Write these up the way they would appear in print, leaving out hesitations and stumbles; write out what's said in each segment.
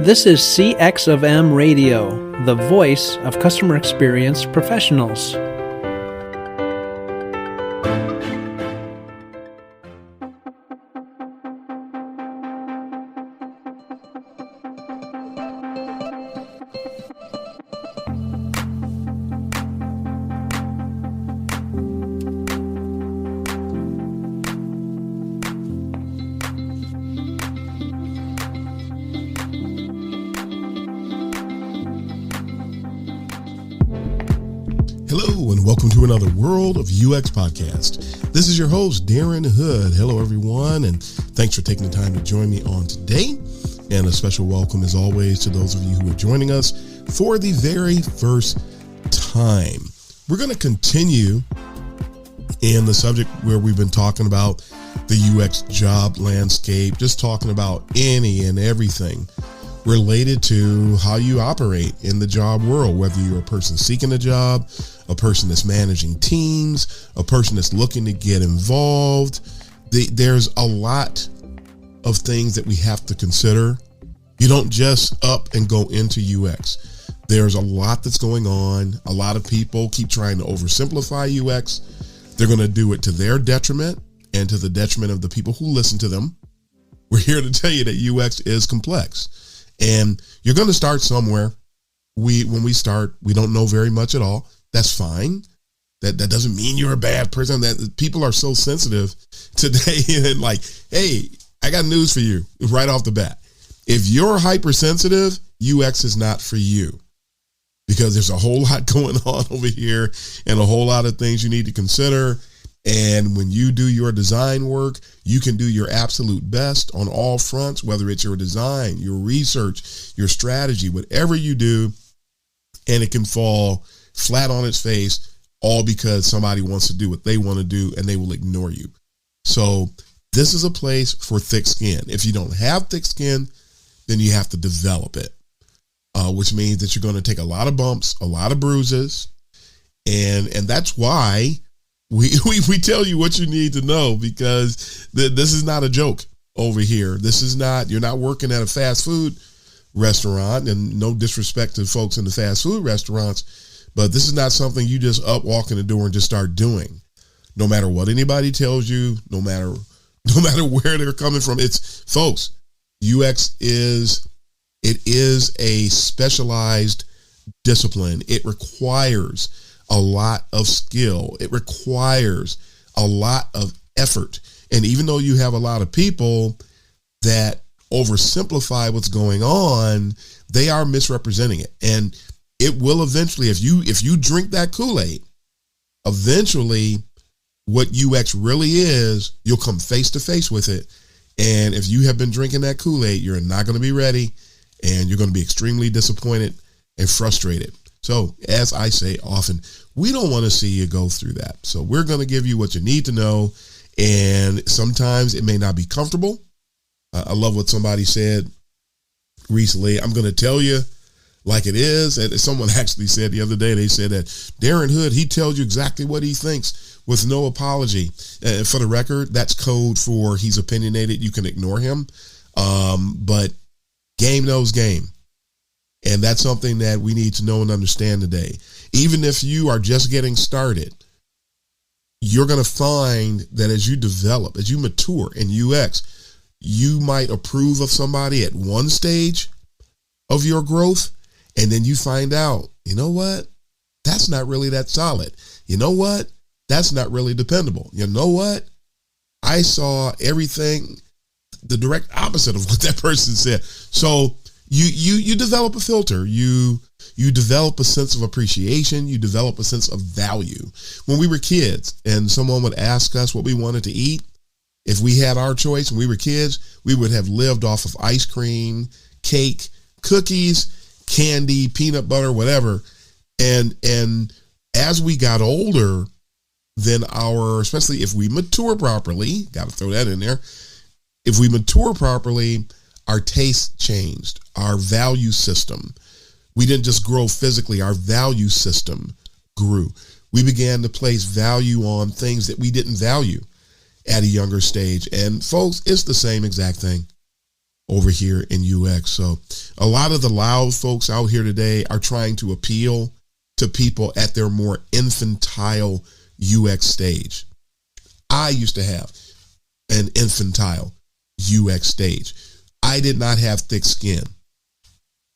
This is CX of M Radio, the voice of customer experience professionals. Hello, and welcome to another World of UX podcast. This is your host, Darren Hood. Hello, everyone, and thanks for taking the time to join me on today. And a special welcome, as always, to those of you who are joining us for the very first time. We're going to continue in the subject where we've been talking about the UX job landscape, just talking about any and everything related to how you operate in the job world, whether you're a person seeking a job, a person that's managing teams, a person that's looking to get involved. There's a lot of things that we have to consider. You don't just up and go into UX. There's a lot that's going on. A lot of people keep trying to oversimplify UX. They're going to do it to their detriment and to the detriment of the people who listen to them. We're here to tell you that UX is complex. And you're going to start somewhere. When we start, we don't know very much at all. That's fine. That doesn't mean you're a bad person. That people are so sensitive today and like, hey, I got news for you right off the bat. If you're hypersensitive, UX is not for you, because there's a whole lot going on over here and a whole lot of things you need to consider. And when you do your design work, you can do your absolute best on all fronts, whether it's your design, your research, your strategy, whatever you do, and it can fall flat on its face, all because somebody wants to do what they want to do and they will ignore you. So this is a place for thick skin. If you don't have thick skin, then you have to develop it, which means that you're going to take a lot of bumps, a lot of bruises, and that's why we tell you what you need to know, because this is not a joke over here. This is not, you're not working at a fast food restaurant, and no disrespect to folks in the fast food restaurants, but this is not something you just walk in the door and just start doing. No matter what anybody tells you, no matter where they're coming from, it's, folks, UX is a specialized discipline. It requires a lot of skill. It requires a lot of effort. And even though you have a lot of people that oversimplify what's going on, they are misrepresenting it. And it will eventually, if you drink that Kool-Aid, eventually what UX really is, you'll come face to face with it. And if you have been drinking that Kool-Aid, you're not going to be ready, and you're going to be extremely disappointed and frustrated. So as I say often, we don't want to see you go through that. So we're going to give you what you need to know. And sometimes it may not be comfortable. I love what somebody said recently. I'm going to tell you like it is. And someone actually said the other day, they said that Darren Hood, he tells you exactly what he thinks with no apology. For the record, that's code for he's opinionated. You can ignore him. But game knows game. And that's something that we need to know and understand today. Even if you are just getting started, you're going to find that as you develop, as you mature in UX, you might approve of somebody at one stage of your growth, and then you find out, you know what? That's not really that solid. You know what? That's not really dependable. You know what? I saw everything the direct opposite of what that person said. So you develop a filter. You develop a sense of appreciation. You develop a sense of value. When we were kids and someone would ask us what we wanted to eat, if we had our choice when we were kids, we would have lived off of ice cream, cake, cookies, candy, peanut butter, whatever. And as we got older, then especially if we mature properly, got to throw that in there. If we mature properly, our taste changed, our value system. We didn't just grow physically, our value system grew. We began to place value on things that we didn't value at a younger stage. And folks, it's the same exact thing. over here in UX. So a lot of the loud folks out here today are trying to appeal to people at their more infantile UX stage. I used to have an infantile UX stage. I did not have thick skin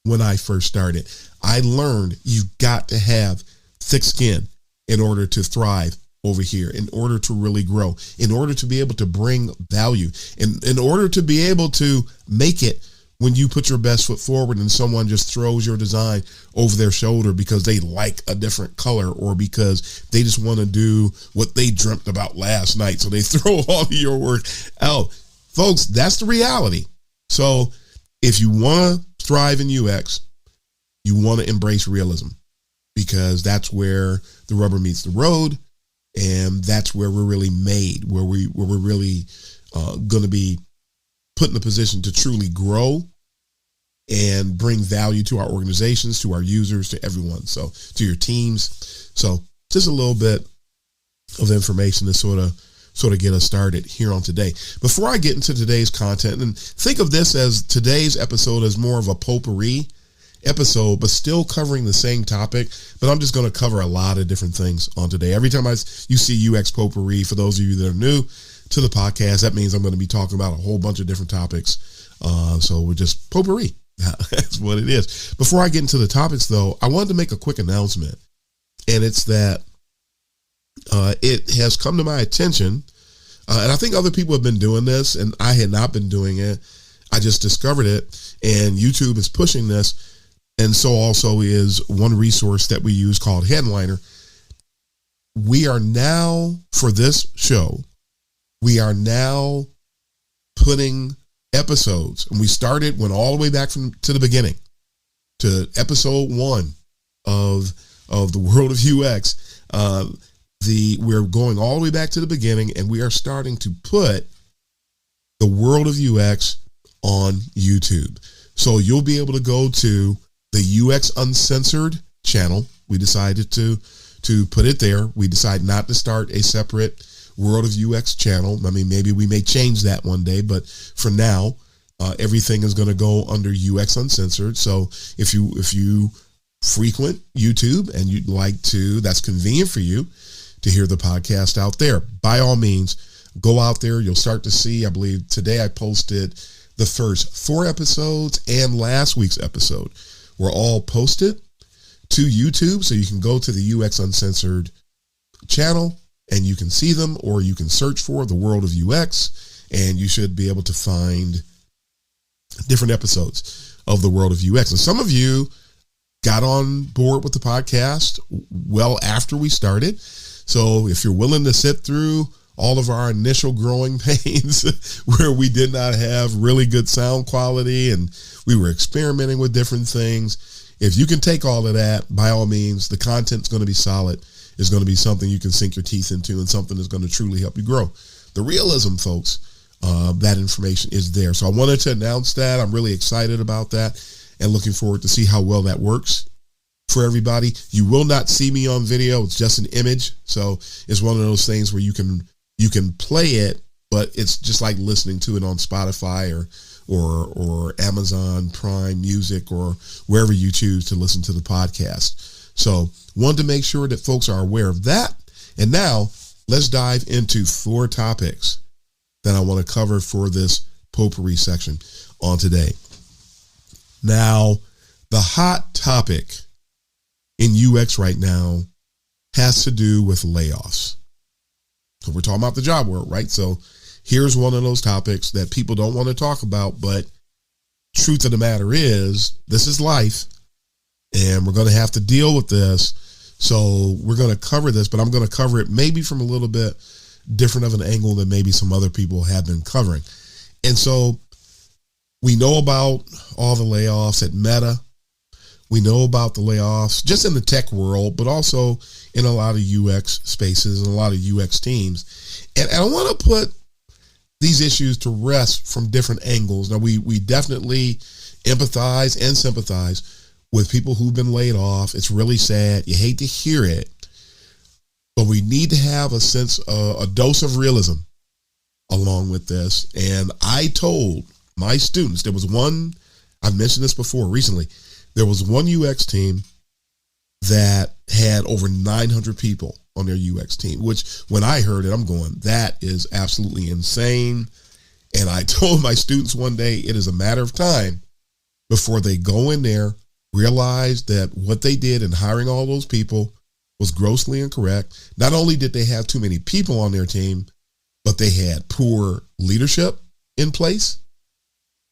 when I first started. I learned you've got to have thick skin in order to thrive over here, in order to really grow, in order to be able to bring value, in order to be able to make it when you put your best foot forward and someone just throws your design over their shoulder because they like a different color or because they just want to do what they dreamt about last night. So they throw all of your work out. Folks, that's the reality. So if you want to thrive in UX, you want to embrace realism, because that's where the rubber meets the road. And that's where we're really made, where we're really going to be put in a position to truly grow and bring value to our organizations, to our users, to everyone. So to your teams. So just a little bit of information to sort of get us started here on today. Before I get into today's content, and think of this as today's episode as more of a potpourri episode, but still covering the same topic. But I'm just going to cover a lot of different things on today. Every time you see UX potpourri, for those of you that are new to the podcast, that means I'm going to be talking about a whole bunch of different topics. So we're just potpourri. That's what it is. Before I get into the topics, though, I wanted to make a quick announcement, and it's that it has come to my attention, and I think other people have been doing this, and I had not been doing it. I just discovered it, and YouTube is pushing this. And so also is one resource that we use called Headliner. We are now, for this show, we are now putting episodes, and we went all the way back to the beginning, to episode 1 of the world of UX. We're going all the way back to the beginning, and we are starting to put the world of UX on YouTube. So you'll be able to go to the UX Uncensored channel. We decided to put it there. We decided not to start a separate World of UX channel. I mean, maybe we may change that one day, but for now, everything is going to go under UX Uncensored. So if you frequent YouTube and you'd like to, that's convenient for you to hear the podcast out there, by all means, go out there. You'll start to see, I believe today I posted the first 4 episodes, and last week's episode were all posted to YouTube. So you can go to the UX Uncensored channel and you can see them, or you can search for the world of UX and you should be able to find different episodes of the world of UX. And some of you got on board with the podcast well after we started. So if you're willing to sit through all of our initial growing pains where we did not have really good sound quality and we were experimenting with different things, if you can take all of that, by all means, the content's going to be solid. It's going to be something you can sink your teeth into and something that's going to truly help you grow. The realism, folks, that information is there. So I wanted to announce that. I'm really excited about that and looking forward to see how well that works for everybody. You will not see me on video. It's just an image. So it's one of those things where you can play it, but it's just like listening to it on Spotify or Amazon Prime Music or wherever you choose to listen to the podcast. So wanted to make sure that folks are aware of that. And now let's dive into 4 topics that I want to cover for this potpourri section on today. Now, the hot topic in UX right now has to do with layoffs. So we're talking about the job world, right? So here's one of those topics that people don't want to talk about, but truth of the matter is, this is life, and we're going to have to deal with this. So we're going to cover this, but I'm going to cover it maybe from a little bit different of an angle than maybe some other people have been covering. And so we know about all the layoffs at Meta. We know about the layoffs just in the tech world, but also in a lot of UX spaces and a lot of UX teams. And I want to put these issues to rest from different angles. Now, we definitely empathize and sympathize with people who've been laid off. It's really sad. You hate to hear it, but we need to have a sense, a dose of realism along with this. And I told my students, there was one, I've mentioned this before recently, there was one UX team that had over 900 people on their UX team, which when I heard it, I'm going, that is absolutely insane. And I told my students one day, it is a matter of time before they go in there, realize that what they did in hiring all those people was grossly incorrect. Not only did they have too many people on their team, but they had poor leadership in place.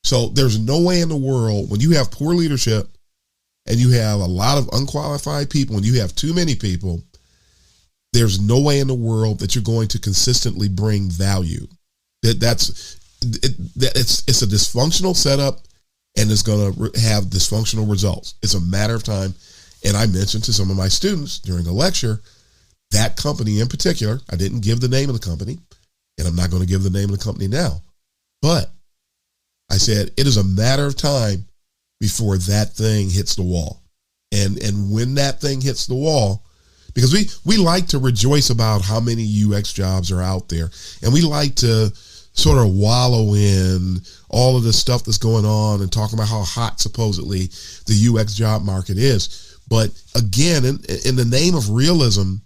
So there's no way in the world when you have poor leadership and you have a lot of unqualified people and you have too many people, there's no way in the world that you're going to consistently bring value. It's a dysfunctional setup and it's going to have dysfunctional results. It's a matter of time. And I mentioned to some of my students during a lecture, that company in particular, I didn't give the name of the company, and I'm not going to give the name of the company now, but I said, it is a matter of time before that thing hits the wall. And when that thing hits the wall, because we like to rejoice about how many UX jobs are out there, and we like to sort of wallow in all of the stuff that's going on and talking about how hot supposedly the UX job market is. But again, in the name of realism,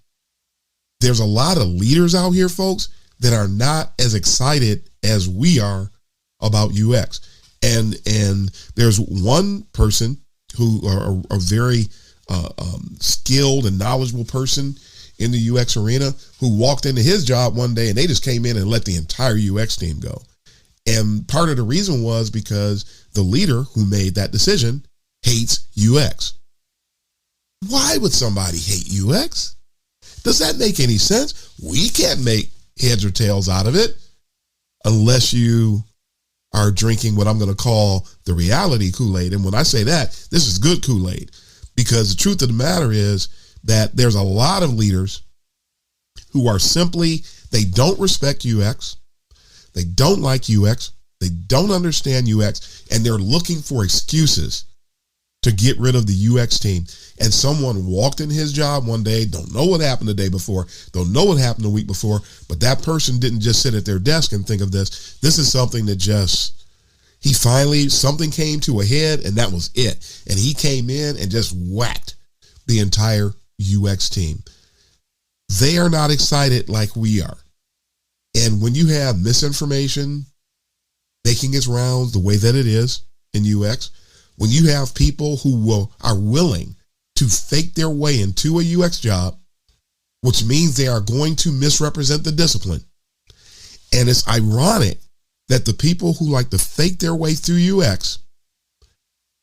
there's a lot of leaders out here, folks, that are not as excited as we are about UX. And there's one person who are a very skilled and knowledgeable person in the UX arena who walked into his job one day and they just came in and let the entire UX team go. And part of the reason was because the leader who made that decision hates UX. Why would somebody hate UX? Does that make any sense? We can't make heads or tails out of it unless you are drinking what I'm going to call the reality Kool-Aid. And when I say that, this is good Kool-Aid, because the truth of the matter is that there's a lot of leaders who are simply, they don't respect UX. They don't like UX. They don't understand UX, and they're looking for excuses to get rid of the UX team. And someone walked in his job one day, don't know what happened the day before, don't know what happened the week before, but that person didn't just sit at their desk and think of this. This is something that something came to a head, and that was it. And he came in and just whacked the entire UX team. They are not excited like we are. And when you have misinformation making its rounds the way that it is in UX, when you have people who are willing to fake their way into a UX job, which means they are going to misrepresent the discipline. And it's ironic that the people who like to fake their way through UX,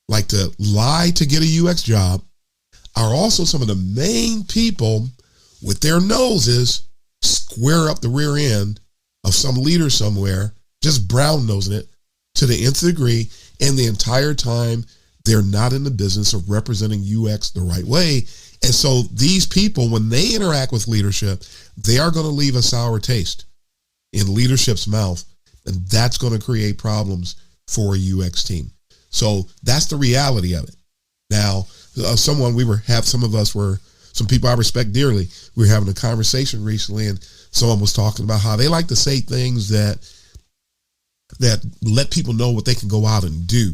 like to lie to get a UX job, are also some of the main people with their noses square up the rear end of some leader somewhere, just brown nosing it to the nth degree. And the entire time, they're not in the business of representing UX the right way. And so these people, when they interact with leadership, they are going to leave a sour taste in leadership's mouth. And that's going to create problems for a UX team. So that's the reality of it. Now, some people I respect dearly, we were having a conversation recently, and someone was talking about how they like to say things that let people know what they can go out and do.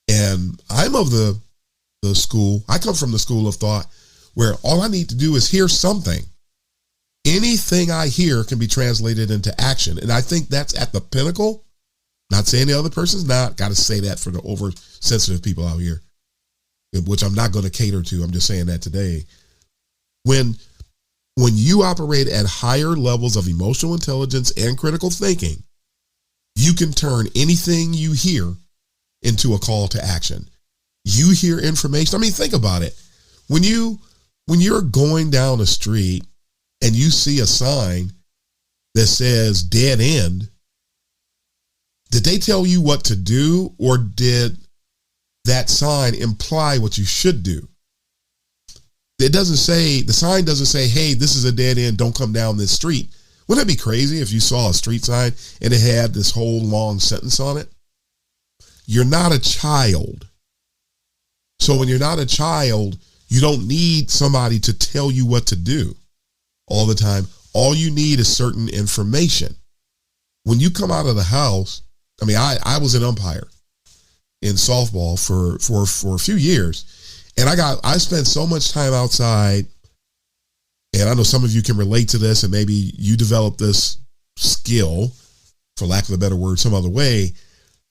And I'm of the school, I come from the school of thought where all I need to do is hear something. Anything I hear can be translated into action. And I think that's at the pinnacle. Not saying the other person's not. Got to say that for the oversensitive people out here, which I'm not going to cater to. I'm just saying that today. When you operate at higher levels of emotional intelligence and critical thinking, you can turn anything you hear into a call to action. You hear information. I mean, think about it. When you're going down a street and you see a sign that says dead end, did they tell you what to do, or did that sign imply what you should do? The sign doesn't say, hey, this is a dead end, don't come down this street. Wouldn't it be crazy if you saw a street sign and it had this whole long sentence on it? You're not a child. So when you're not a child, you don't need somebody to tell you what to do all the time. All you need is certain information. When you come out of the house I mean, I was an umpire in softball for a few years, and I spent so much time outside. And I know some of you can relate to this, and maybe you developed this skill, for lack of a better word, some other way.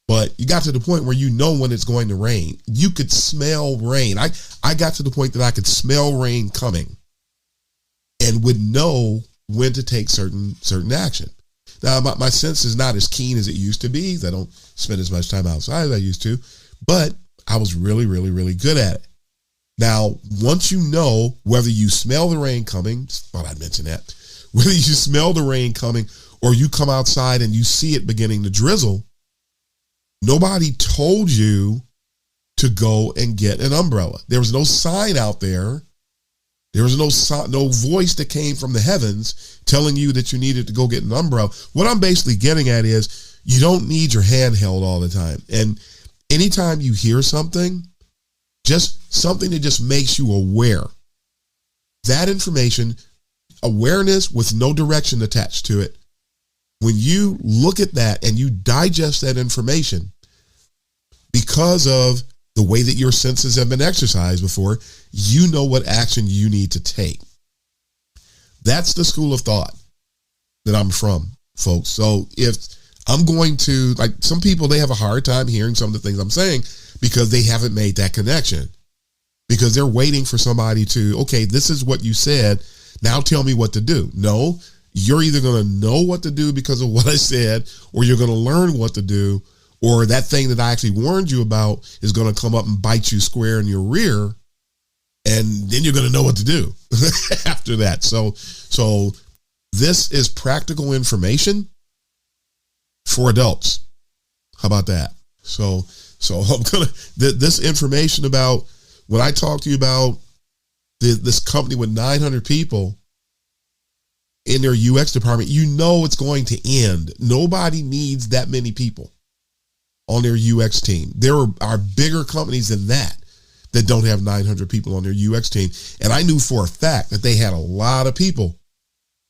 But you got to the point where you know when it's going to rain. You could smell rain. I got to the point that I could smell rain coming and would know when to take certain action. Now, my sense is not as keen as it used to be. I don't spend as much time outside as I used to, but I was really, really, really good at it. Now, once you know whether you smell the rain coming, thought I'd mention that, whether you smell the rain coming or you come outside and you see it beginning to drizzle, nobody told you to go and get an umbrella. There was no sign out there. There was no voice that came from the heavens telling you that you needed to go get an umbrella. What I'm basically getting at is you don't need your hand held all the time. And anytime you hear something, just something that just makes you aware. That information, awareness with no direction attached to it. When you look at that and you digest that information, because of the way that your senses have been exercised before, you know what action you need to take. That's the school of thought that I'm from, folks. So if I'm going to, like some people, they have a hard time hearing some of the things I'm saying because they haven't made that connection. Because they're waiting for somebody to, okay, this is what you said. Now tell me what to do. No, you're either going to know what to do because of what I said, or you're going to learn what to do, or that thing that I actually warned you about is going to come up and bite you square in your rear. And then you're going to know what to do after that. So this is practical information for adults. How about that? So I'm going to, this information about, when I talk to you about this company with 900 people in their UX department, you know it's going to end. Nobody needs that many people on their UX team. There are bigger companies than that don't have 900 people on their UX team. And I knew for a fact that they had a lot of people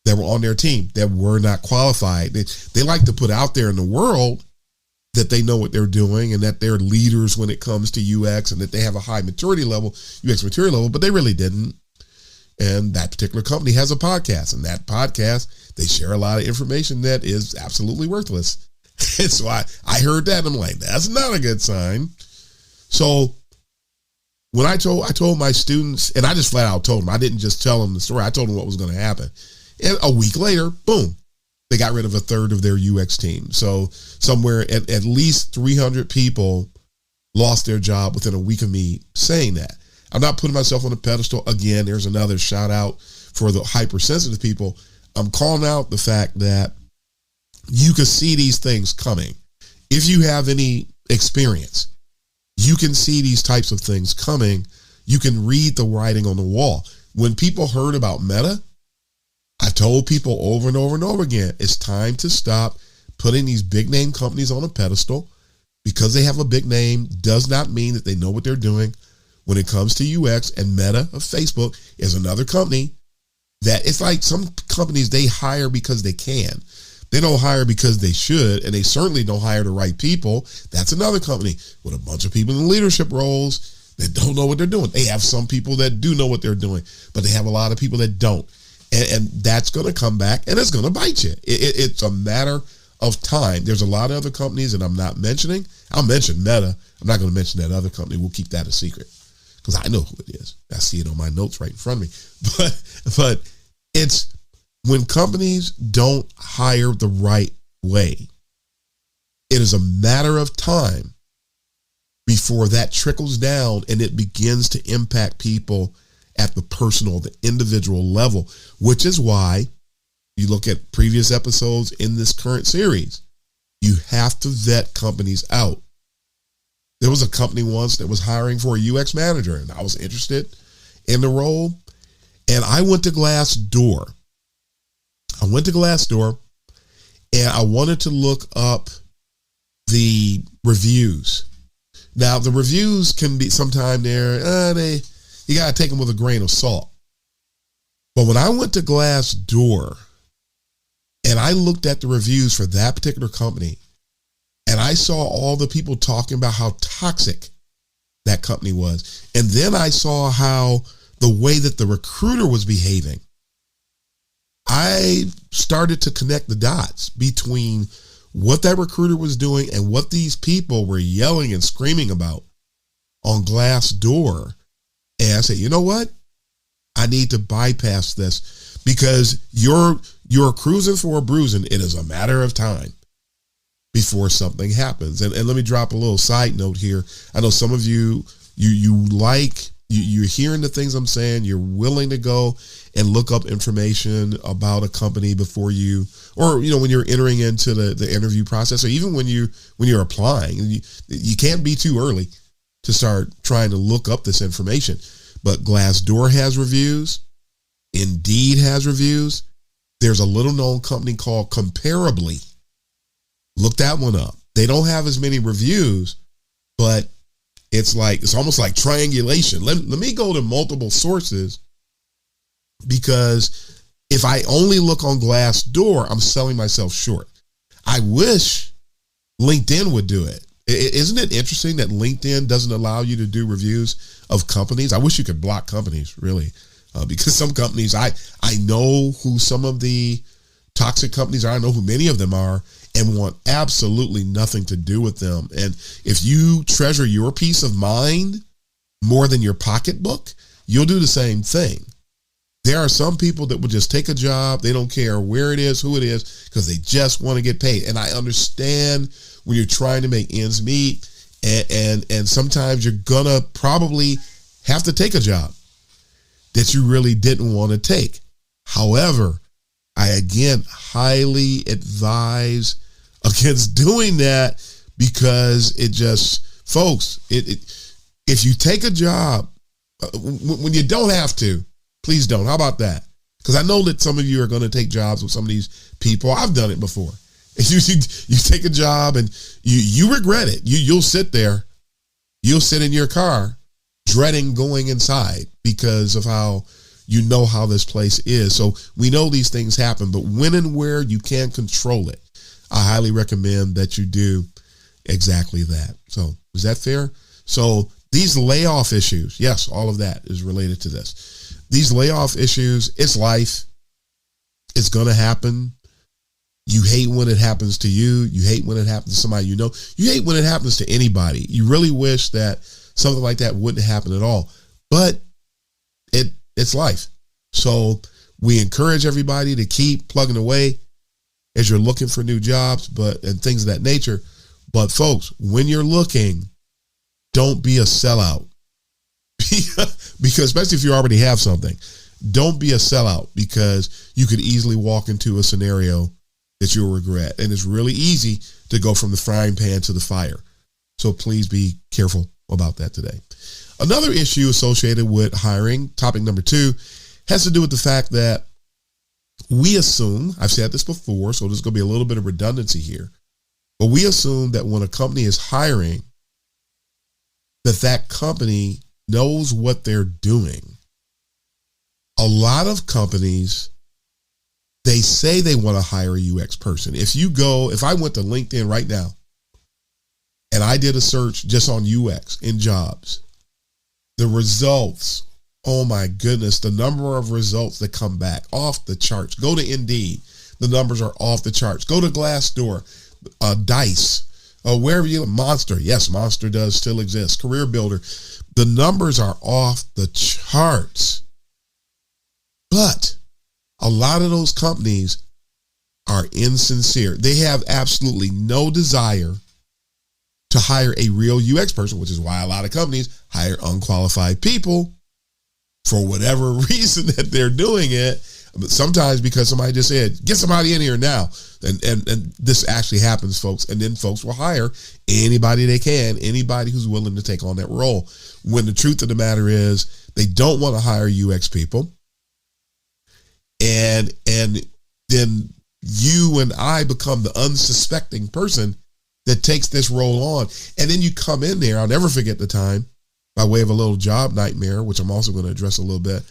that were on their team that were not qualified. They like to put out there in the world that they know what they're doing and that they're leaders when it comes to UX and that they have a high maturity level, UX maturity level, but they really didn't. And that particular company has a podcast, and that podcast, they share a lot of information that is absolutely worthless. And so I heard that and I'm like, that's not a good sign. So when I told my students, and I just flat out told them, I didn't just tell them the story. I told them what was going to happen. And a week later, boom, they got rid of a third of their UX team. So somewhere at least 300 people lost their job within a week of me saying that. I'm not putting myself on a pedestal. Again, there's another shout out for the hypersensitive people. I'm calling out the fact that you can see these things coming. If you have any experience, you can see these types of things coming. You can read the writing on the wall. When people heard about Meta, I told people over and over and over again, it's time to stop putting these big name companies on a pedestal. Because they have a big name does not mean that they know what they're doing when it comes to UX. And Meta of Facebook is another company that it's like some companies, they hire because they can. They don't hire because they should, and they certainly don't hire the right people. That's another company with a bunch of people in leadership roles that don't know what they're doing. They have some people that do know what they're doing, but they have a lot of people that don't. And that's going to come back, and it's going to bite you. It's a matter of time. There's a lot of other companies that I'm not mentioning. I'll mention Meta. I'm not going to mention that other company. We'll keep that a secret because I know who it is. I see it on my notes right in front of me. But it's when companies don't hire the right way, it is a matter of time before that trickles down and it begins to impact people at the personal, the individual level, which is why you look at previous episodes in this current series, you have to vet companies out. There was a company once that was hiring for a UX manager, and I was interested in the role, and I went to Glassdoor. And I wanted to look up the reviews. Now, the reviews can be sometime you got to take them with a grain of salt. But when I went to Glassdoor and I looked at the reviews for that particular company, And I saw all the people talking about how toxic that company was. And then I saw how the way that the recruiter was behaving. I started to connect the dots between what that recruiter was doing and what these people were yelling and screaming about on Glassdoor. And I said, you know what? I need to bypass this because you're cruising for a bruising. It is a matter of time before something happens. And let me drop a little side note here. I know some of you're hearing the things I'm saying. You're willing to go and look up information about a company before you, or, when you're entering into the interview process, or even when you're applying. You can't be too early to start trying to look up this information. But Glassdoor has reviews. Indeed has reviews. There's a little known company called Comparably. Look that one up. They don't have as many reviews, but it's almost like triangulation. Let me go to multiple sources, because if I only look on Glassdoor, I'm selling myself short. I wish LinkedIn would do it. Isn't it interesting that LinkedIn doesn't allow you to do reviews of companies? I wish you could block companies, really, because some companies, I know who some of the toxic companies are. I know who many of them are, and want absolutely nothing to do with them. And if you treasure your peace of mind more than your pocketbook, you'll do the same thing. There are some people that will just take a job. They don't care where it is, who it is, because they just want to get paid. And I understand when you're trying to make ends meet, and sometimes you're gonna probably have to take a job that you really didn't want to take. However, I again highly advise against doing that, because folks, if you take a job when you don't have to, please don't. How about that? Because I know that some of you are going to take jobs with some of these people. I've done it before. You take a job and you regret it. You'll sit there. You'll sit in your car dreading going inside because of how this place is. So we know these things happen, but when and where you can control it, I highly recommend that you do exactly that. So is that fair? So these layoff issues, yes, all of that is related to this. These layoff issues, it's life. It's going to happen. You hate when it happens to you. You hate when it happens to somebody you know. You hate when it happens to anybody. You really wish that something like that wouldn't happen at all. But it's life. So we encourage everybody to keep plugging away as you're looking for new jobs, and things of that nature. But folks, when you're looking, don't be a sellout. Because especially if you already have something, don't be a sellout, because you could easily walk into a scenario that you'll regret. And it's really easy to go from the frying pan to the fire. So please be careful about that today. Another issue associated with hiring, topic number 2, has to do with the fact that we assume, I've said this before, so there's going to be a little bit of redundancy here, but we assume that when a company is hiring, that company knows what they're doing. A lot of companies, they say they want to hire a UX person. If I went to LinkedIn right now and I did a search just on UX in jobs, the results, oh my goodness, the number of results that come back off the charts. Go to Indeed. The numbers are off the charts. Go to Glassdoor, Dice, wherever Monster. Yes, Monster does still exist. Career Builder. The numbers are off the charts. But a lot of those companies are insincere. They have absolutely no desire to hire a real UX person, which is why a lot of companies hire unqualified people for whatever reason that they're doing it. But sometimes because somebody just said, get somebody in here now. And this actually happens, folks. And then folks will hire anybody they can, anybody who's willing to take on that role. When the truth of the matter is they don't want to hire UX people. And then you and I become the unsuspecting person that takes this role on. And then you come in there. I'll never forget the time, by way of a little job nightmare, which I'm also going to address a little bit.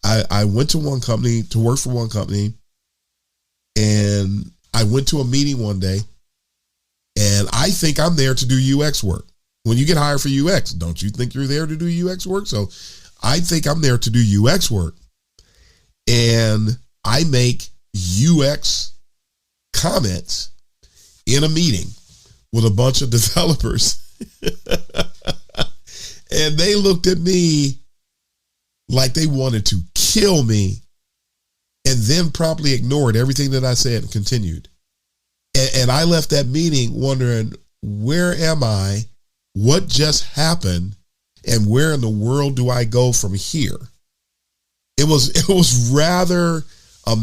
I went to one company to work for one company, and I went to a meeting one day, And I think I'm there to do UX work. When you get hired for UX, don't you think you're there to do UX work? So I think I'm there to do UX work. And I make UX comments in a meeting with a bunch of developers. And they looked at me like they wanted to kill me, and then promptly ignored everything that I said and continued. And I left that meeting wondering, where am I? What just happened? And where in the world do I go from here? It was rather an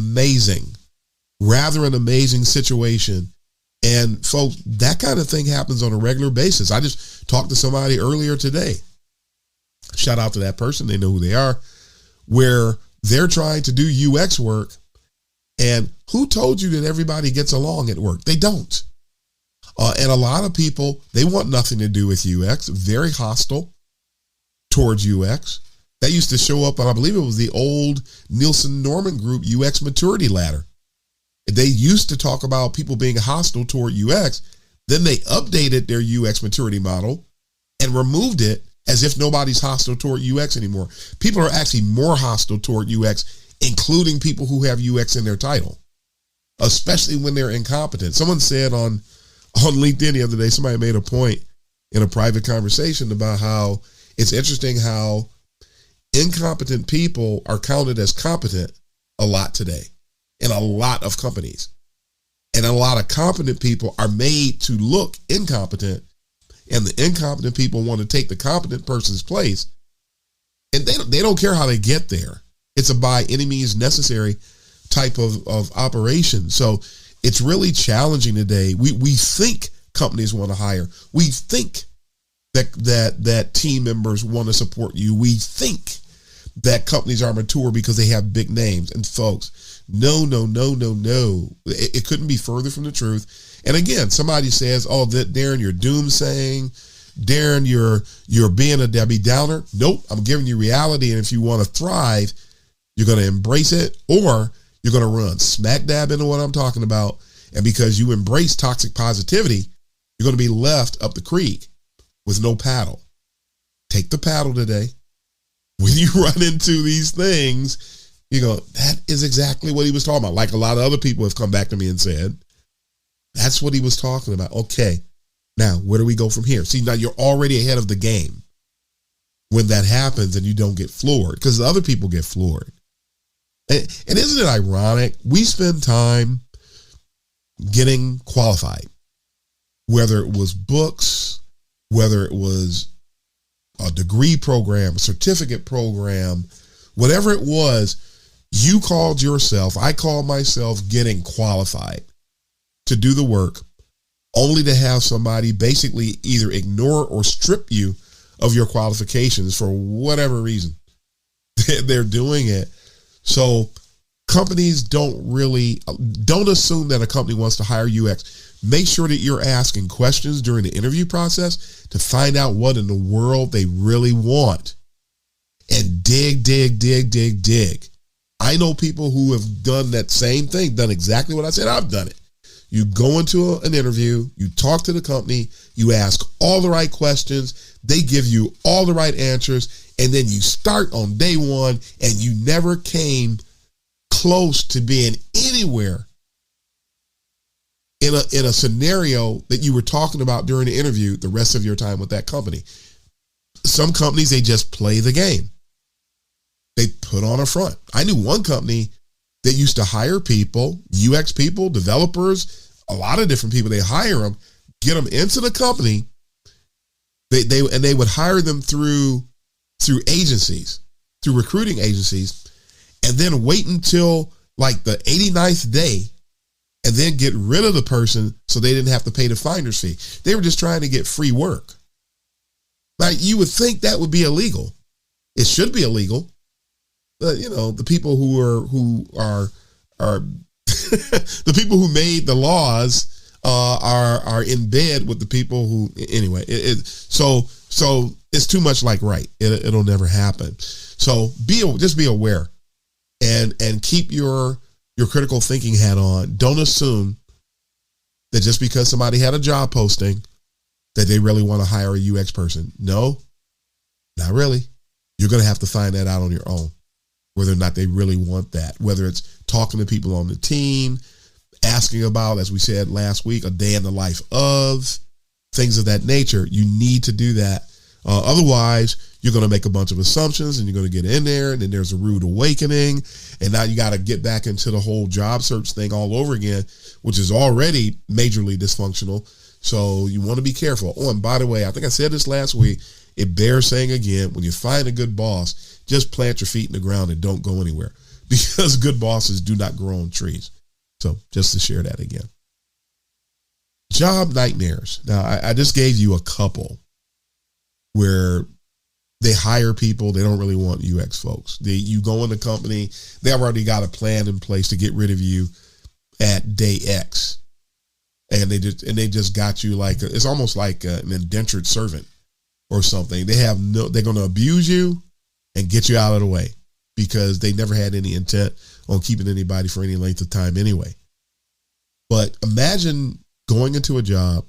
amazing situation. And folks, that kind of thing happens on a regular basis. I just talked to somebody earlier today. Shout out to that person. They know who they are, where they're trying to do UX work. And who told you that everybody gets along at work? They don't. And a lot of people, they want nothing to do with UX, very hostile towards UX. That used to show up on, I believe it was the old Nielsen Norman Group UX maturity ladder. They used to talk about people being hostile toward UX. Then they updated their UX maturity model and removed it as if nobody's hostile toward UX anymore. People are actually more hostile toward UX, including people who have UX in their title, especially when they're incompetent. Someone said on LinkedIn the other day, somebody made a point in a private conversation about how it's interesting how incompetent people are counted as competent a lot today in a lot of companies. And a lot of competent people are made to look incompetent, and the incompetent people want to take the competent person's place, and they don't care how they get there. It's a by any means necessary type of operation. So it's really challenging today. We think companies want to hire. We think that team members want to support you. We think that companies are mature because they have big names. And folks, no. It couldn't be further from the truth. And again, somebody says, "Oh, that Darren, you're doomsaying. Darren, you're being a Debbie Downer." Nope, I'm giving you reality. And if you want to thrive, you're going to embrace it, or you're going to run smack dab into what I'm talking about. And because you embrace toxic positivity, you're going to be left up the creek with no paddle. Take the paddle today. When you run into these things, you go, that is exactly what he was talking about. Like a lot of other people have come back to me and said, that's what he was talking about. Okay, now where do we go from here? See, now you're already ahead of the game when that happens and you don't get floored, because the other people get floored. And isn't it ironic? We spend time getting qualified, whether it was books, whether it was a degree program, a certificate program, whatever it was, you called yourself, I called myself getting qualified to do the work, only to have somebody basically either ignore or strip you of your qualifications for whatever reason. They're doing it. So companies don't assume that a company wants to hire UX. Make sure that you're asking questions during the interview process to find out what in the world they really want. And dig. I know people who have done that same thing, done exactly what I said. I've done it. You go into an interview, you talk to the company, you ask all the right questions, they give you all the right answers, and then you start on day one and you never came close to being anywhere in a scenario that you were talking about during the interview the rest of your time with that company. Some companies, they just play the game. They put on a front. I knew one company that used to hire people, UX people, developers, a lot of different people. They hire them, get them into the company. They would hire them through agencies, through recruiting agencies, and then wait until like the 89th day and then get rid of the person so they didn't have to pay the finder's fee. They were just trying to get free work. Like, you would think that would be illegal. It should be illegal. But the people who are the people who made the laws are in bed with the people who, anyway. So it's too much like right. It'll never happen. So just be aware and keep your critical thinking hat on. Don't assume that just because somebody had a job posting that they really want to hire a UX person. No, not really. You're going to have to find that out on your own, whether or not they really want that, whether it's talking to people on the team, asking about, as we said last week, a day in the life of, things of that nature. You need to do that. Otherwise, you're going to make a bunch of assumptions and you're going to get in there, and then there's a rude awakening. And now you got to get back into the whole job search thing all over again, which is already majorly dysfunctional. So you want to be careful. Oh, and by the way, I think I said this last week. It bears saying again, when you find a good boss, just plant your feet in the ground and don't go anywhere, because good bosses do not grow on trees. So just to share that again. Job nightmares. Now, I just gave you a couple where they hire people. They don't really want UX folks. You go in the company, they already got a plan in place to get rid of you at day X. And they just got you like, it's almost like an indentured servant or something. They're going to abuse you and get you out of the way, because they never had any intent on keeping anybody for any length of time anyway. But imagine going into a job,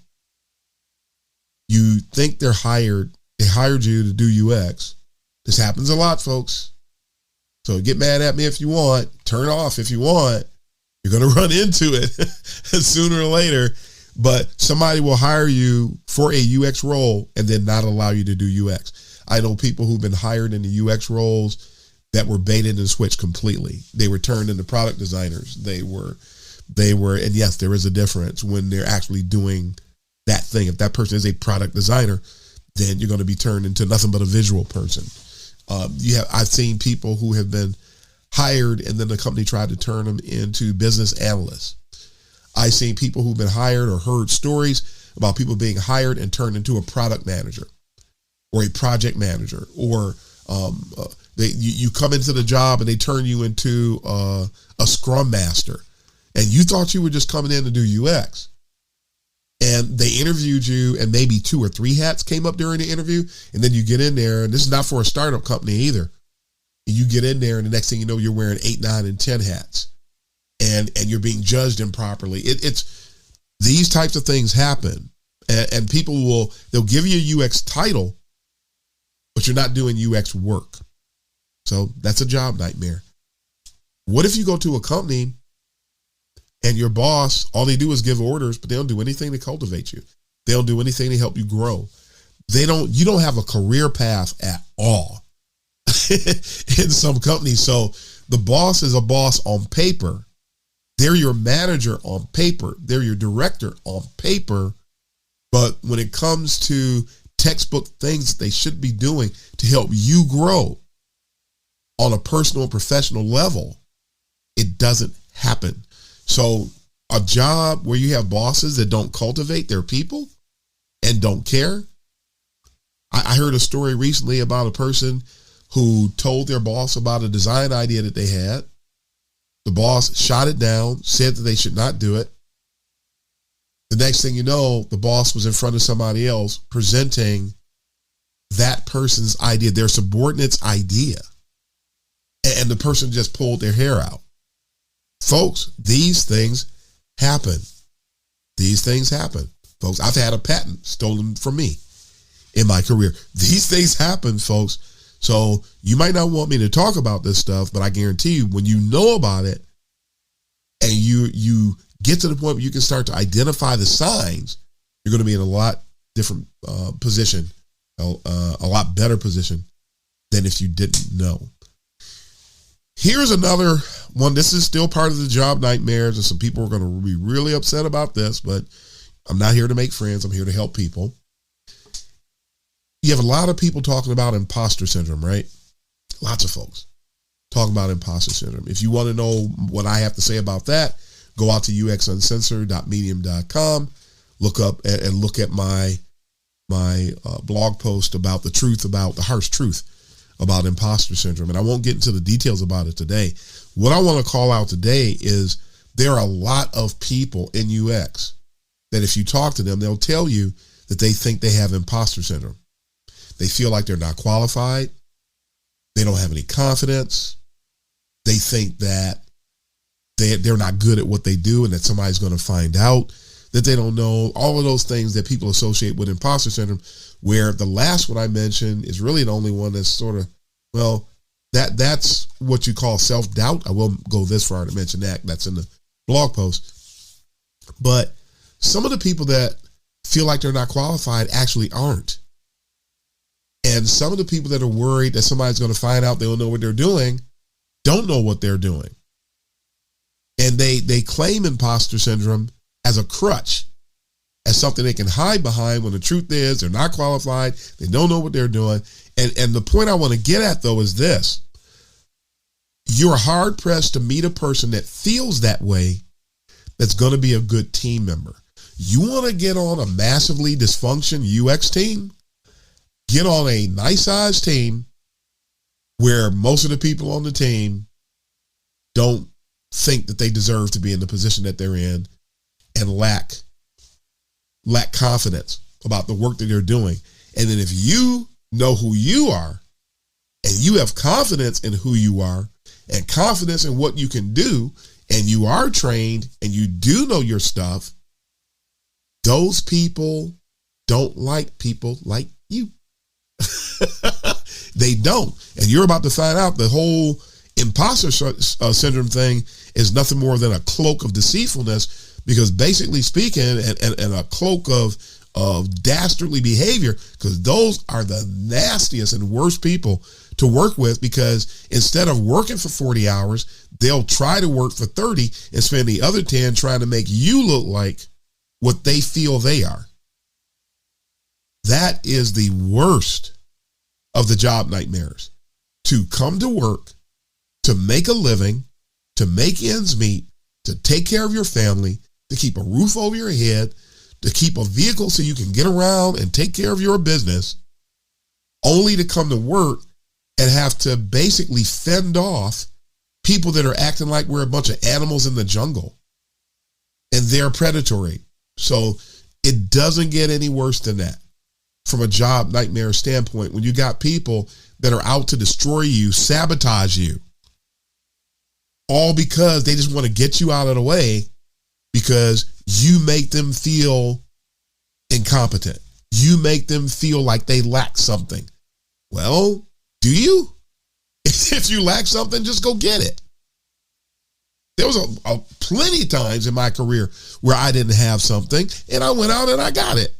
you think they hired you to do UX. This happens a lot, folks. So get mad at me if you want, turn off if you want. You're going to run into it sooner or later, but somebody will hire you for a UX role and then not allow you to do UX. I know people who've been hired in the UX roles that were baited and switched completely. They were turned into product designers. They were, and yes, there is a difference when they're actually doing that thing. If that person is a product designer, then you're going to be turned into nothing but a visual person. I've seen people who have been hired and then the company tried to turn them into business analysts. I've seen people who've been hired or heard stories about people being hired and turned into a product manager or a project manager, or you come into the job and they turn you into a scrum master, and you thought you were just coming in to do UX. And they interviewed you, and maybe 2 or 3 hats came up during the interview. And then you get in there, and this is not for a startup company either. You get in there, and the next thing you know, you're wearing 8, 9, and 10 hats, and you're being judged improperly. It's these types of things happen, and people they'll give you a UX title, but you're not doing UX work. So that's a job nightmare. What if you go to a company and your boss, all they do is give orders, but they don't do anything to cultivate you. They don't do anything to help you grow. You don't have a career path at all in some companies. So the boss is a boss on paper. They're your manager on paper. They're your director on paper. But when it comes to textbook things that they should be doing to help you grow on a personal and professional level, it doesn't happen. So a job where you have bosses that don't cultivate their people and don't care. I heard a story recently about a person who told their boss about a design idea that they had. The boss shot it down, said that they should not do it. The next thing you know, the boss was in front of somebody else presenting that person's idea, their subordinate's idea. And the person just pulled their hair out. Folks, these things happen. These things happen. Folks, I've had a patent stolen from me in my career. These things happen, folks. So you might not want me to talk about this stuff, but I guarantee you, when you know about it and you get to the point where you can start to identify the signs, you're going to be in a lot different position, a lot better position than if you didn't know. Here's another one. This is still part of the job nightmares, and some people are going to be really upset about this, but I'm not here to make friends. I'm here to help people. You have a lot of people talking about imposter syndrome, right? Lots of folks talking about imposter syndrome. If you want to know what I have to say about that, go out to uxuncensored.medium.com, look up and look at my blog post about the harsh truth about imposter syndrome. And I won't get into the details about it today. What I want to call out today is there are a lot of people in UX that if you talk to them, they'll tell you that they think they have imposter syndrome. They feel like they're not qualified. They don't have any confidence. They think that they're not good at what they do and that somebody's going to find out. that they don't know, all of those things that people associate with imposter syndrome, where the last one I mentioned is really the only one that's sort of, well, that's what you call self-doubt. I will go this far to mention that. That's in the blog post. But some of the people that feel like they're not qualified actually aren't. And some of the people that are worried that somebody's going to find out they don't know what they're doing, don't know what they're doing. And they claim imposter syndrome as a crutch, as something they can hide behind, when the truth is they're not qualified, they don't know what they're doing. And the point I want to get at, though, is this. You're hard pressed to meet a person that feels that way that's going to be a good team member. You want to get on a massively dysfunction UX team? Get on a nice sized team where most of the people on the team don't think that they deserve to be in the position that they're in and lack confidence about the work that they're doing. And then if you know who you are and you have confidence in who you are and confidence in what you can do, and you are trained and you do know your stuff, those people don't like people like you. They don't. And you're about to find out the whole imposter syndrome thing is nothing more than a cloak of deceitfulness, because basically speaking, and a cloak of dastardly behavior, because those are the nastiest and worst people to work with, because instead of working for 40 hours, they'll try to work for 30 and spend the other 10 trying to make you look like what they feel they are. That is the worst of the job nightmares. To come to work, to make a living, to make ends meet, to take care of your family, to keep a roof over your head, to keep a vehicle so you can get around and take care of your business, only to come to work and have to basically fend off people that are acting like we're a bunch of animals in the jungle and they're predatory. So it doesn't get any worse than that from a job nightmare standpoint, when you got people that are out to destroy you, sabotage you, all because they just want to get you out of the way because you make them feel incompetent. You make them feel like they lack something. Well, do you? If you lack something, just go get it. There was a plenty of times in my career where I didn't have something and I went out and I got it.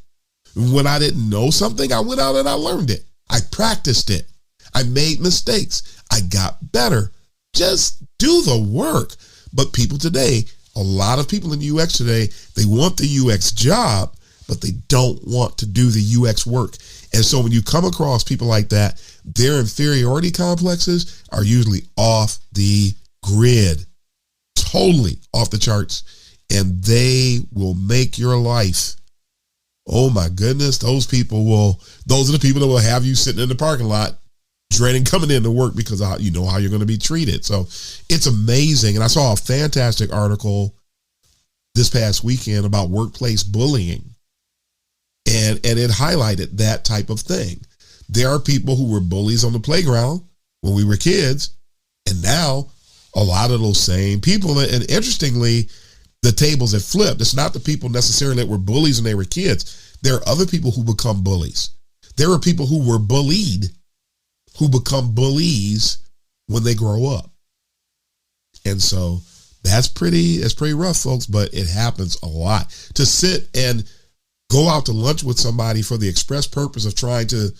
When I didn't know something, I went out and I learned it. I practiced it. I made mistakes. I got better. Just do the work. But people today, a lot of people in UX today, they want the UX job, but they don't want to do the UX work. And so when you come across people like that, their inferiority complexes are usually off the grid, totally off the charts, and they will make your life. Oh my goodness, those are the people that will have you sitting in the parking lot dreading coming in to work because you know how you're going to be treated. So it's amazing. And I saw a fantastic article this past weekend about workplace bullying. And it highlighted that type of thing. There are people who were bullies on the playground when we were kids. And now a lot of those same people, and interestingly, the tables have flipped. It's not the people necessarily that were bullies when they were kids. There are other people who become bullies. There are people who were bullied who become bullies when they grow up. And so that's pretty rough, folks, but it happens a lot. To sit and go out to lunch with somebody for the express purpose of trying to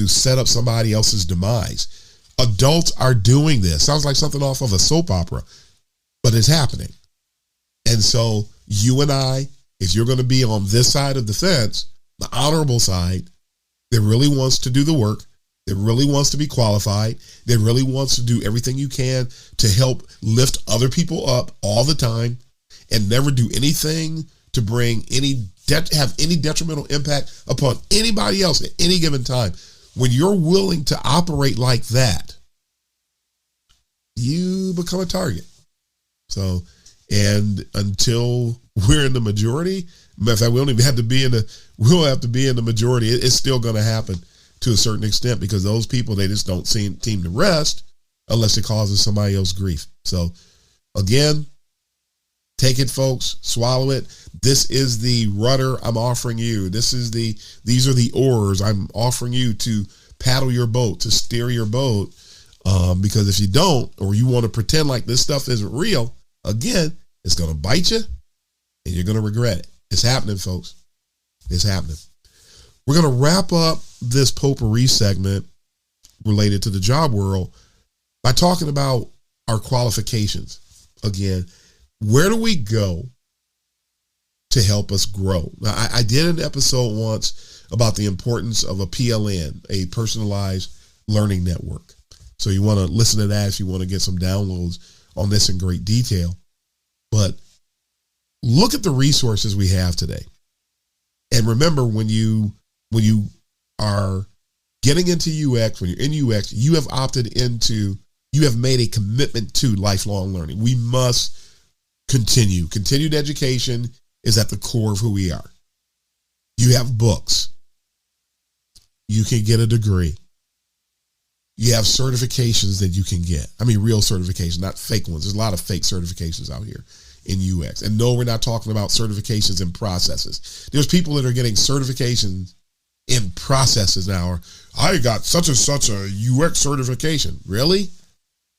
set up somebody else's demise. Adults are doing this. Sounds like something off of a soap opera, but it's happening. And so you and I, if you're going to be on this side of the fence, the honorable side, that really wants to do the work, that really wants to be qualified, that really wants to do everything you can to help lift other people up all the time and never do anything to bring have any detrimental impact upon anybody else at any given time. When you're willing to operate like that, you become a target. So, and until we're in the majority, matter of fact, we don't even have to be in the majority. It's still going to happen to a certain extent because those people, they just don't seem to rest unless it causes somebody else grief. So again, Take it, folks. Swallow it. This is the rudder I'm offering you. These are the oars I'm offering you to paddle your boat, to steer your boat. Because if you don't, or you want to pretend like this stuff isn't real, again, it's going to bite you and you're going to regret it. It's happening, folks. It's happening. We're going to wrap up this potpourri segment related to the job world by talking about our qualifications. Again, where do we go to help us grow? Now, I did an episode once about the importance of a PLN, a personalized learning network. So you want to listen to that if you want to get some downloads on this in great detail. But look at the resources we have today. And remember, when you are getting into UX, when you're in UX, you have made a commitment to lifelong learning. We must continue. Continued education is at the core of who we are. You have books. You can get a degree. You have certifications that you can get. I mean, real certifications, not fake ones. There's a lot of fake certifications out here in UX. And no, we're not talking about certifications in processes. There's people that are getting certifications in processes now. I got such and such a UX certification. Really?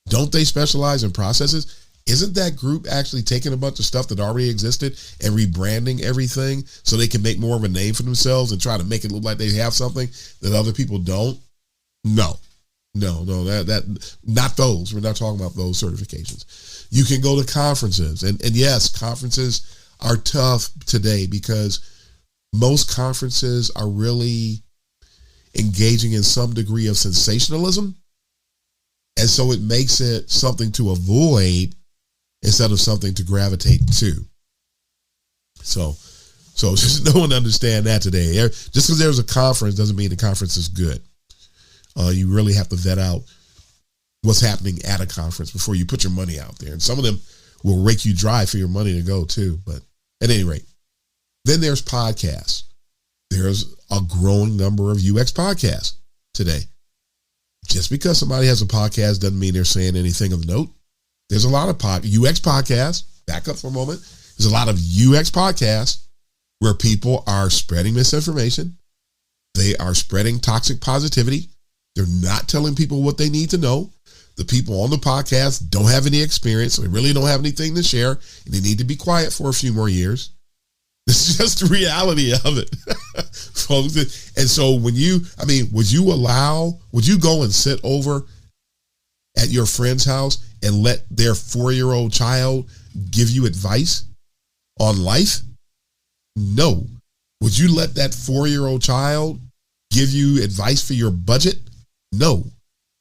Don't they specialize in processes? Isn't that group actually taking a bunch of stuff that already existed and rebranding everything so they can make more of a name for themselves and try to make it look like they have something that other people don't? No, that not those. We're not talking about those certifications. You can go to conferences, and yes, conferences are tough today because most conferences are really engaging in some degree of sensationalism. And so it makes it something to avoid instead of something to gravitate to. So just no one understand that today. Just because there's a conference doesn't mean the conference is good. You really have to vet out what's happening at a conference before you put your money out there. And some of them will rake you dry for your money to go too. But at any rate, then there's podcasts. There's a growing number of UX podcasts today. Just because somebody has a podcast doesn't mean they're saying anything of note. There's a lot of UX podcasts. Back up for a moment. There's a lot of UX podcasts where people are spreading misinformation. They are spreading toxic positivity. They're not telling people what they need to know. The people on the podcast don't have any experience. So they really don't have anything to share. And they need to be quiet for a few more years. This is just the reality of it. And so would you go and sit over at your friend's house and let their 4-year-old child give you advice on life? No. Would you let that 4-year-old child give you advice for your budget? No.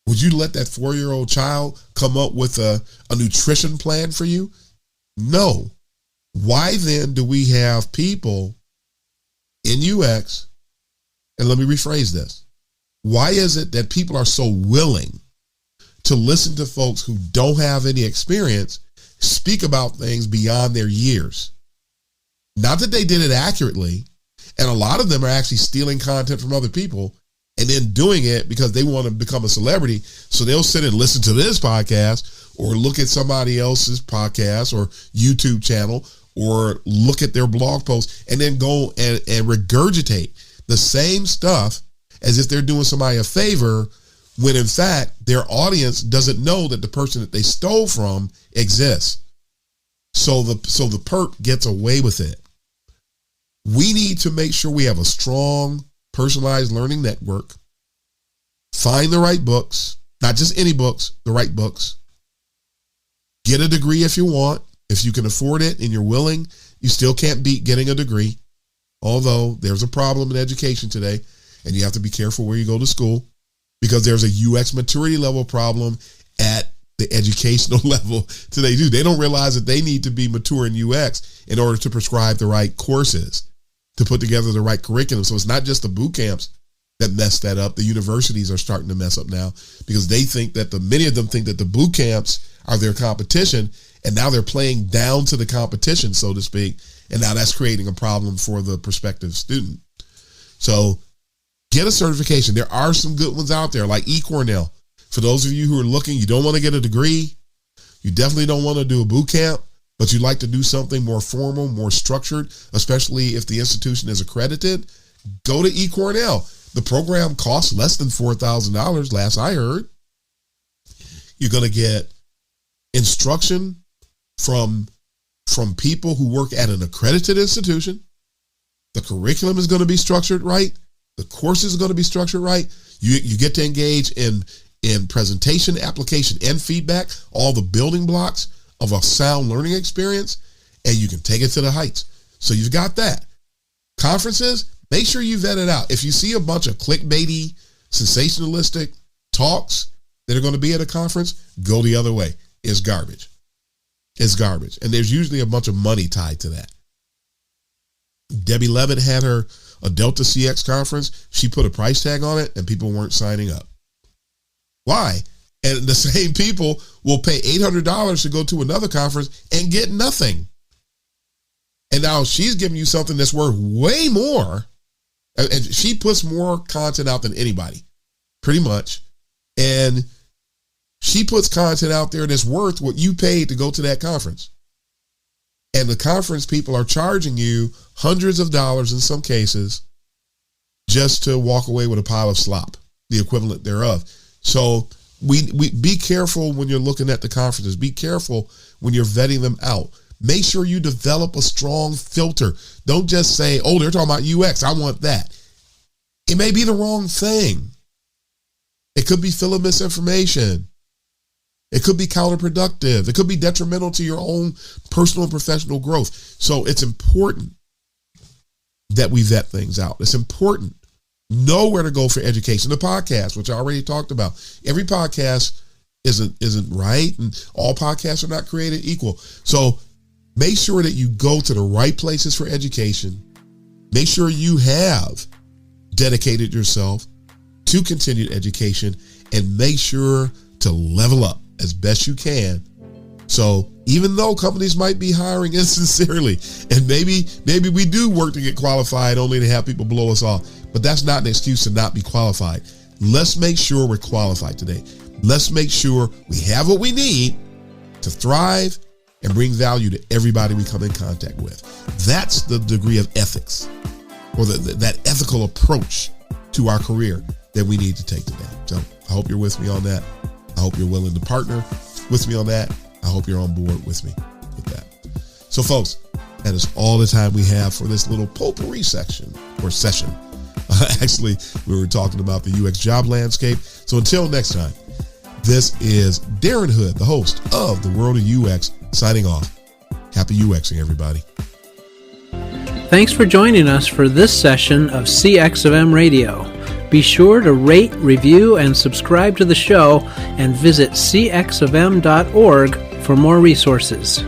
Would you let that 4-year-old child come up with a nutrition plan for you? No. Why then do we have people in UX, and let me rephrase this. Why is it that people are so willing to listen to folks who don't have any experience speak about things beyond their years? Not that they did it accurately, and a lot of them are actually stealing content from other people and then doing it because they want to become a celebrity. So they'll sit and listen to this podcast or look at somebody else's podcast or YouTube channel or look at their blog posts and then go and regurgitate the same stuff as if they're doing somebody a favor, when in fact their audience doesn't know that the person that they stole from exists. So the perp gets away with it. We need to make sure we have a strong personalized learning network. Find the right books, not just any books, the right books. Get a degree if you want. If you can afford it and you're willing, you still can't beat getting a degree. Although there's a problem in education today, and you have to be careful where you go to school because there's a UX maturity level problem at the educational level today too. They don't realize that they need to be mature in UX in order to prescribe the right courses, to put together the right curriculum. So it's not just the boot camps that mess that up. The universities are starting to mess up now because they think that many of them think that the boot camps are their competition. And now they're playing down to the competition, so to speak. And now that's creating a problem for the prospective student. So get a certification. There are some good ones out there like eCornell. For those of you who are looking, you don't want to get a degree. You definitely don't want to do a boot camp, but you'd like to do something more formal, more structured, especially if the institution is accredited, go to eCornell. The program costs less than $4,000, last I heard. You're going to get instruction from people who work at an accredited institution. The curriculum is going to be structured right. The course is going to be structured right. You get to engage in presentation, application, and feedback, all the building blocks of a sound learning experience, and you can take it to the heights. So you've got that. Conferences, make sure you vet it out. If you see a bunch of clickbaity, sensationalistic talks that are going to be at a conference, go the other way. It's garbage. It's garbage. And there's usually a bunch of money tied to that. Debbie Levitt had a Delta CX conference. She put a price tag on it and people weren't signing up. Why? And the same people will pay $800 to go to another conference and get nothing. And now she's giving you something that's worth way more. And she puts more content out than anybody, pretty much. And she puts content out there that's worth what you paid to go to that conference. And the conference people are charging you hundreds of dollars in some cases just to walk away with a pile of slop, the equivalent thereof. So we be careful when you're looking at the conferences. Be careful when you're vetting them out. Make sure you develop a strong filter. Don't just say, oh, they're talking about UX. I want that. It may be the wrong thing. It could be full of misinformation. It could be counterproductive. It could be detrimental to your own personal and professional growth. So it's important that we vet things out. It's important. Know where to go for education. The podcast, which I already talked about. Every podcast isn't right, and all podcasts are not created equal. So make sure that you go to the right places for education. Make sure you have dedicated yourself to continued education, and make sure to level up as best you can. So even though companies might be hiring insincerely, and maybe we do work to get qualified only to have people blow us off, but that's not an excuse to not be qualified. Let's make sure we're qualified today. Let's make sure we have what we need to thrive and bring value to everybody we come in contact with. That's the degree of ethics, or that ethical approach to our career that we need to take today. So I hope you're with me on that. I hope you're willing to partner with me on that. I hope you're on board with me with that. So folks, that is all the time we have for this little potpourri section or session. Actually, we were talking about the UX job landscape. So until next time, this is Darren Hood, the host of The World of UX, signing off. Happy UXing, everybody. Thanks for joining us for this session of CX of M Radio. Be sure to rate, review, and subscribe to the show, and visit cxofm.org for more resources.